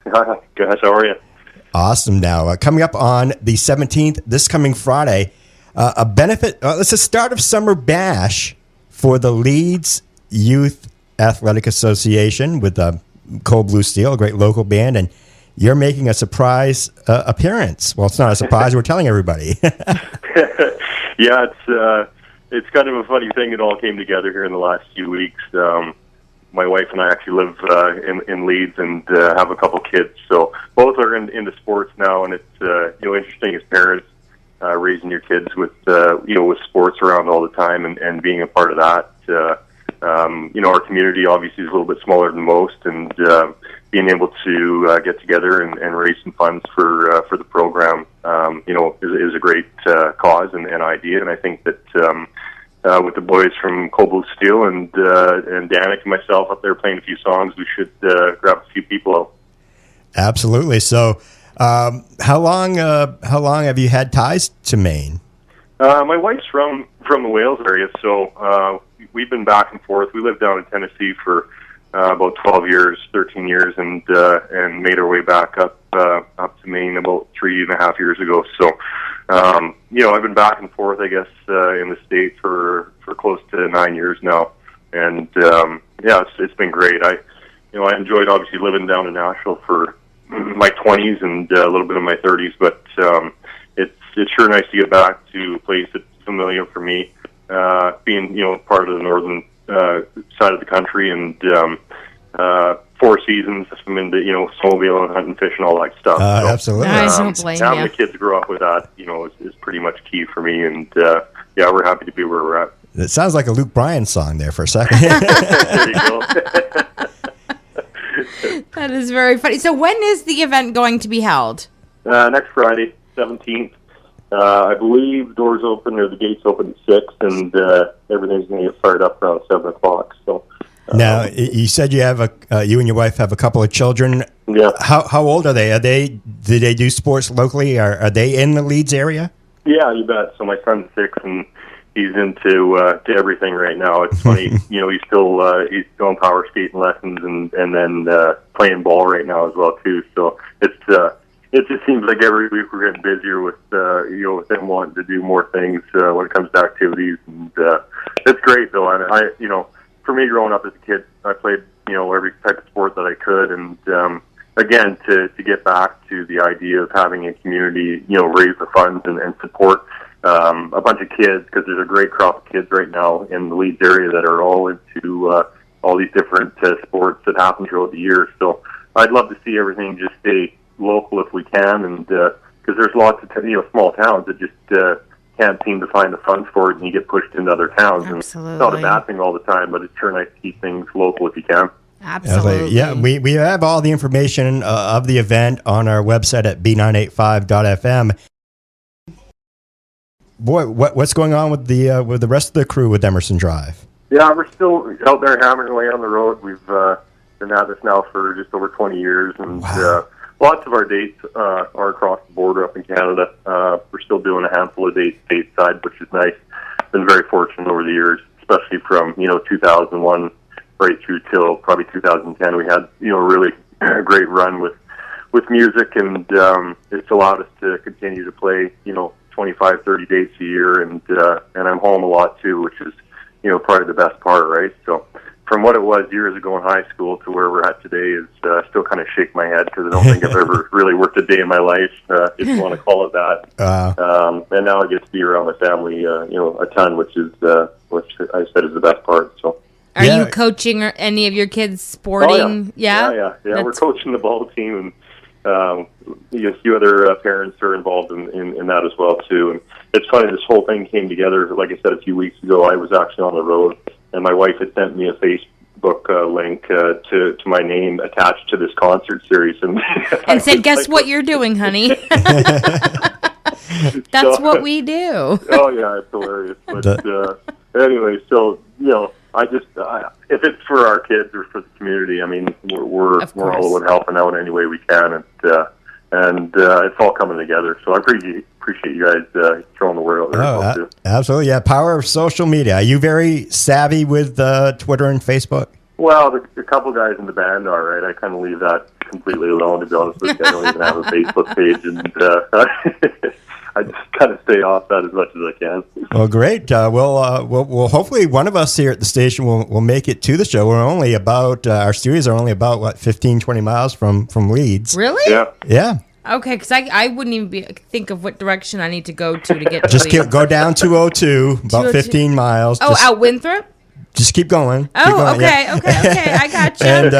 Guys, how are you? Awesome. Now, coming up on the 17th, this coming Friday, a benefit, it's a start of summer bash for the Leeds Youth Athletic Association with Cold Blue Steel, a great local band, and you're making a surprise appearance. Well, it's not a surprise. We're telling everybody. Yeah, it's kind of a funny thing. It all came together here in the last few weeks. My wife and I actually live in Leeds and have a couple kids, so both are into sports now, and it's interesting as parents raising your kids with with sports around all the time and being a part of that. Our community obviously is a little bit smaller than most, and being able to get together and raise some funds for the program, is a great cause and idea, and I think that. With the boys from Cold Blue Steel and Danik and myself up there playing a few songs, we should grab a few people out. Absolutely. So, how long have you had ties to Maine? My wife's from the Wales area, so we've been back and forth. We lived down in Tennessee for about 12 years, 13 years, and made our way back up to Maine about 3.5 years ago. So. I've been back and forth, I guess, in the state for close to 9 years now, and it's been great. I enjoyed obviously living down in Nashville for my 20s and a little bit of my 30s, but it's sure nice to get back to a place that's familiar for me, being part of the northern side of the country, and 4 seasons. I'm into snowmobiling and hunting, fishing, all that stuff. So, absolutely. I don't blame you. Having the kids grow up with that, is pretty much key for me. And we're happy to be where we're at. It sounds like a Luke Bryan song there for a second. There you go. That is very funny. So when is the event going to be held? Next Friday, 17th. I believe doors open or the gates open at 6, and everything's going to get fired up around 7 o'clock. So. Now, you said you have you and your wife have a couple of children. Yeah. How old are they? Do they do sports locally? Are they in the Leeds area? Yeah, you bet. So my son's 6, and he's into to everything right now. It's funny, he's still on power skating lessons and then playing ball right now as well too. So it just seems like every week we're getting busier with with them wanting to do more things when it comes to activities, and it's great though. And I for me, growing up as a kid, I played, every type of sport that I could. And, again, to get back to the idea of having a community, raise the funds and support a bunch of kids, because there's a great crop of kids right now in the Leeds area that are all into all these different sports that happen throughout the year. So I'd love to see everything just stay local if we can, and because there's lots of, small towns that just can't seem to find the funds for it, and you get pushed into other towns. Absolutely. And it's not a bad thing all the time, but it's sure nice to keep things local if you can. Absolutely. Yeah, we have all the information of the event on our website at b985.fm. Boy, what's going on with the rest of the crew with Emerson Drive? Yeah, we're still out there hammering away on the road. We've been at this now for just over 20 years, and wow. Lots of our dates are across the border up in Canada. We're still doing a handful of dates stateside, which is nice. Been very fortunate over the years, especially from 2001 right through till probably 2010. We had a really great run with music, and it's allowed us to continue to play 25, 30 dates a year, and I'm home a lot too, which is probably the best part, right? So. From what it was years ago in high school to where we're at today is still kind of shake my head, because I don't think I've ever really worked a day in my life, if you want to call it that. And now I get to be around my family, a ton, which I said is the best part. So, are you coaching any of your kids sporting? Oh, yeah. We're coaching the ball team, and a few other parents are involved in that as well too. And it's funny, this whole thing came together. Like I said a few weeks ago, I was actually on the road, and my wife had sent me a Facebook link to my name attached to this concert series, and said, "Guess what you're doing, honey." That's what we do. Oh yeah, it's hilarious. But anyway, so if it's for our kids or for the community, I mean, we're all about helping out any way we can, and it's all coming together. So I appreciate you guys throwing the word out there. Absolutely, yeah. Power of social media. Are you very savvy with Twitter and Facebook? Well, the couple guys in the band are, right. I kind of leave that completely alone, to be honest with you. I don't even have a Facebook page, and I just kind of stay off that as much as I can. Well, great. We'll hopefully one of us here at the station will make it to the show. We're only about our studios are only about 15, 20 miles from Leeds. Really? Yeah. Yeah. Okay, because I wouldn't even think of what direction I need to go to get to Just Leeds. go down 202, about 15 miles. Oh, out Winthrop? Just keep going. Oh, Keep going, okay, yeah. okay. I got you. And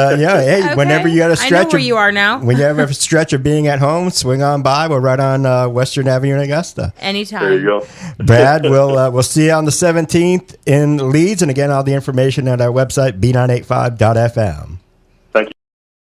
hey, whenever you got a I stretch, know where you are now. When you have a stretch of being at home, swing on by. We're right on Western Avenue in Augusta. Anytime. There you go. Brad, we'll see you on the 17th in Leeds, and again, all the information at our website b985.fm.